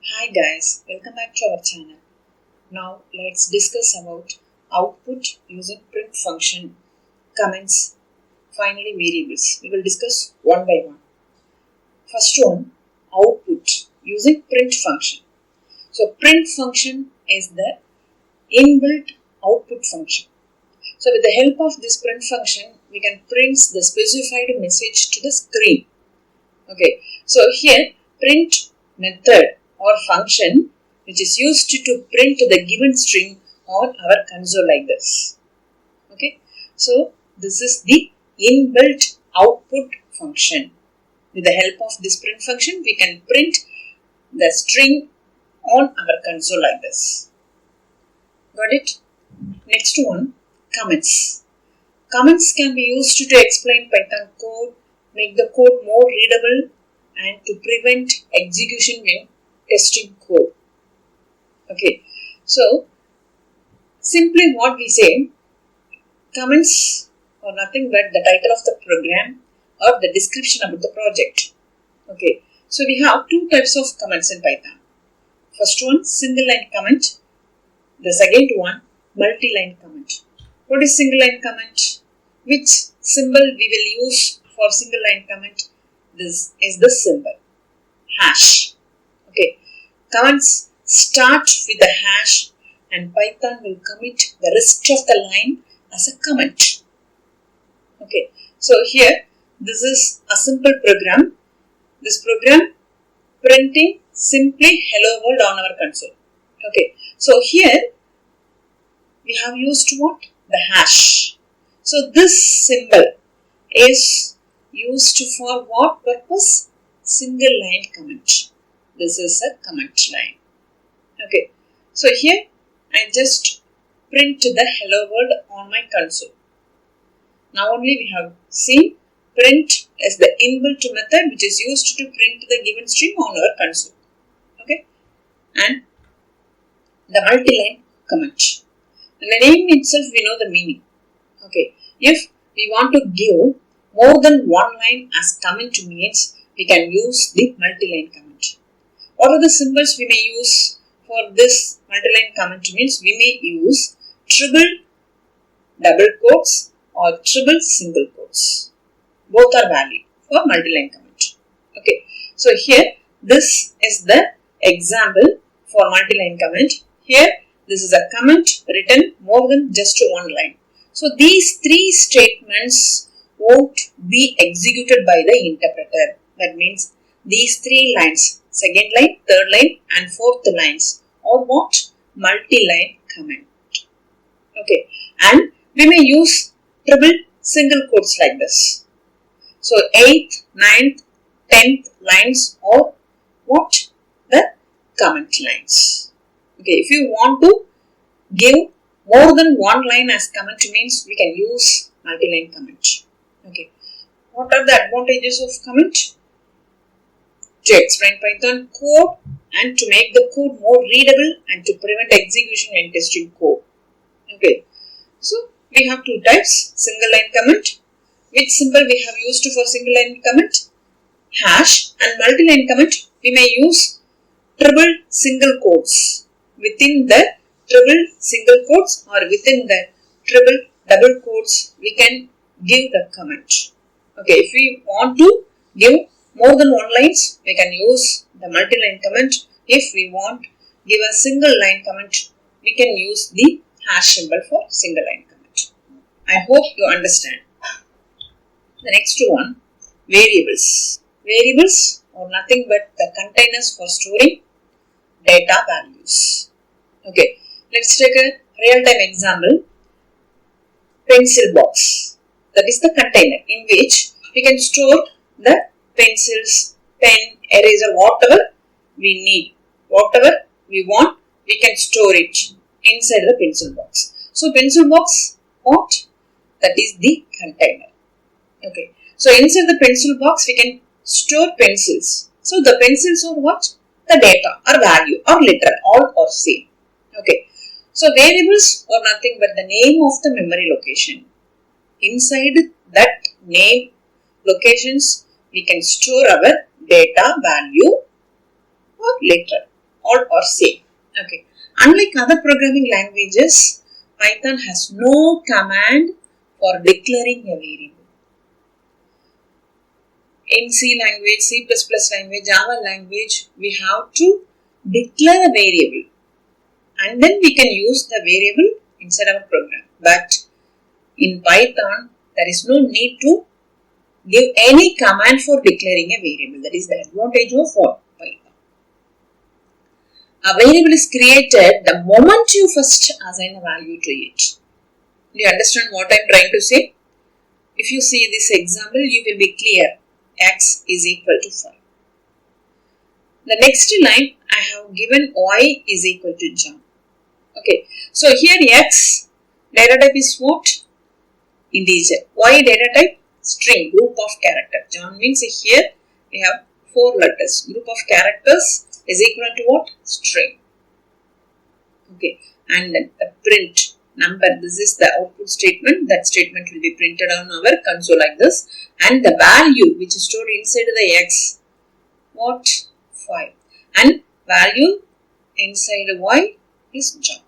Hi guys, welcome back to our channel. Now let's discuss about output using print function, comments, finally variables. We will discuss one by one. First one, output using print function. So print function is the inbuilt output function. So with the help of this print function, we can print the specified message to the screen. Okay, so here print method or function which is used to print the given string on our console like this. Okay, so this is the inbuilt output function. With the help of this print function, we can print the string on our console like this. Got it? Next one, comments. Comments can be used to explain Python code, make the code more readable, and to prevent execution when testing code. Okay, so simply what we say, comments are nothing but the title of the program or the description about the project. Okay, so we have two types of comments in Python. First one, single line comment. The second one, multi-line comment. What is single line comment? Which symbol we will use for single line comment? This is the symbol hash. Okay, comments start with the hash and Python will commit the rest of the line as a comment. Okay, so here this is a simple program. This program printing simply hello world on our console. Okay, so here we have used what? The hash. So this symbol is used for what purpose? Single line comment. This is a comment line. Okay, so here I just print the hello world on my console. Now only we have seen print as the inbuilt method which is used to print the given string on our console. Okay, and the multi-line comment. In the name itself we know the meaning. Okay, if we want to give more than one line as comment means we can use the multi-line comment. What are the symbols we may use for this multi-line comment means we may use triple double quotes or triple single quotes. Both are valid for multi-line comment. Okay, so here this is the example for multi-line comment. Here this is a comment written more than just one line. So these three statements won't be executed by the interpreter. That means these three lines, second line, third line and fourth lines are what? Multi-line comment. Okay, and we may use triple single quotes like this. So 8th, 9th, 10th lines are what? The comment lines. Okay, if you want to give more than one line as comment means we can use multi-line comment. Okay, what are the advantages of comment? To explain Python code and to make the code more readable and to prevent execution when testing code. Okay, so we have two types, single line comment. Which symbol we have used for single line comment? Hash, and multi-line comment we may use triple single quotes. Within the triple single quotes or within the triple double quotes we can give the comment. Okay, if we want to give more than one lines we can use the multi-line comment. If we want give a single line comment we can use the hash symbol for single line comment. I hope you understand. The next one, variables. Variables are nothing but the containers for storing data values. Okay, let's take a real-time example. Pencil box. That is the container in which we can store the pencils, pen, eraser, whatever we need. Whatever we want, we can store it inside the pencil box. So pencil box, what? That is the container. Okay, so inside the pencil box we can store pencils. So the pencils are what? The data or value or literal, all or same. Okay, so variables are nothing but the name of the memory location. Inside that name locations we can store our data, value or literal. all are same. Okay. Unlike other programming languages, Python has no command for declaring a variable. In C language, C++ language, Java language, we have to declare a variable and then we can use the variable inside our program. But in Python, there is no need to give any command for declaring a variable. That is the advantage of Python. A variable is created the moment you first assign a value to it. Do you understand what I am trying to say? If you see this example, you will be clear. X is equal to 5. The next line, I have given y is equal to John. Okay, so here X data type is what? Integer. Y data type? String, group of characters. John means here we have 4 letters. Group of characters is equal to what? String. Okay, and then the print number. This is the output statement. That statement will be printed on our console like this. And the value which is stored inside the X, what? 5. And value inside the Y is John.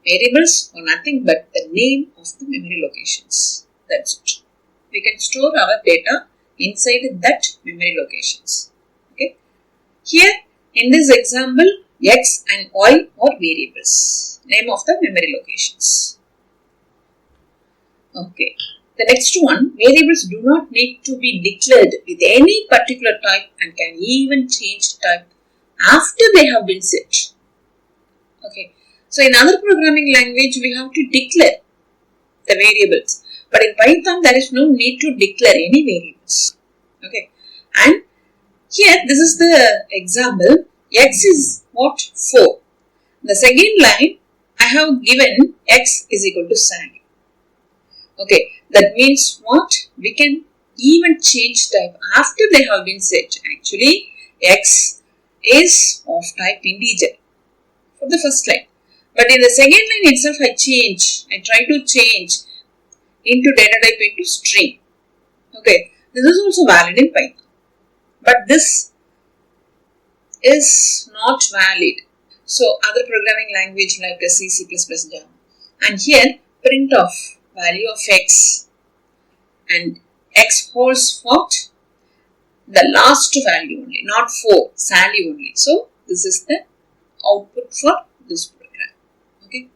Variables are nothing but the name of the memory locations. That's it. We can store our data inside that memory locations. Okay. Here in this example, X and Y are variables. Name of the memory locations. Okay. The next one, variables do not need to be declared with any particular type and can even change type after they have been set. Okay. So in other programming language, we have to declare the variables. But in Python, there is no need to declare any variables. Okay. And here, this is the example. X is what? 4. The second line, I have given X is equal to Sandy. Okay. That means what? We can even change type after they have been set. Actually, X is of type integer for the first line. But in the second line itself, I try to change into data type into string. Okay, this is also valid in Python. But this is not valid. So, other programming language like C, C++, Java. And here, print of value of X and X holds what? The last value only, not 4, Sally only. So, this is the output for this program. Okay.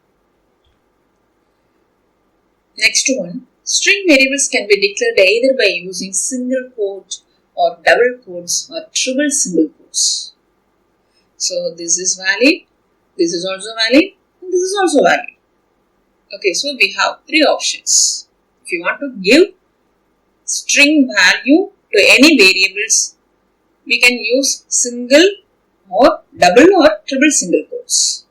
Next one, string variables can be declared either by using single quote or double quotes or triple single quotes. So, this is valid, this is also valid, and this is also valid. Okay, so we have 3 options. If you want to give string value to any variables, we can use single or double or triple single quotes.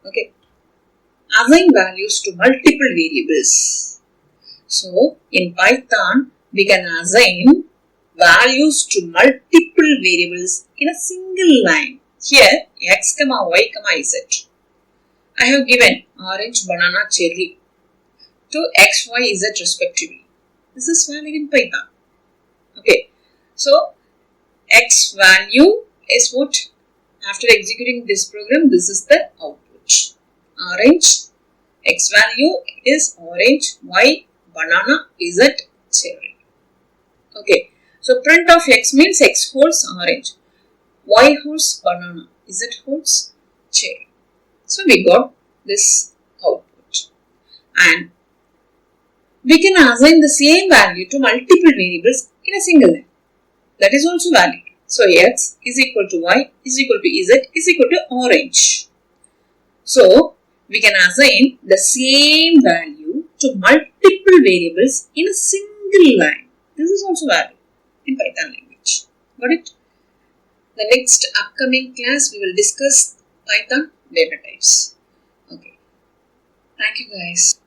Okay. Assign values to multiple variables. So, in Python, we can assign values to multiple variables in a single line. Here, X, Y, Z. I have given orange, banana, cherry to X, Y, Z respectively. This is valid in Python. Okay. So, X value is what? After executing this program, this is the output. Orange, X value is orange, Y, banana, Z, cherry. Okay. So, print of X means X holds orange, Y holds banana, Z holds cherry. So, we got this output. And we can assign the same value to multiple variables in a single line. That is also valid. So, X is equal to Y is equal to Z is equal to orange. So, we can assign the same value to multiple variables in a single line. This is also valid in Python language. Got it? The next upcoming class, we will discuss Python data types. Okay. Thank you guys.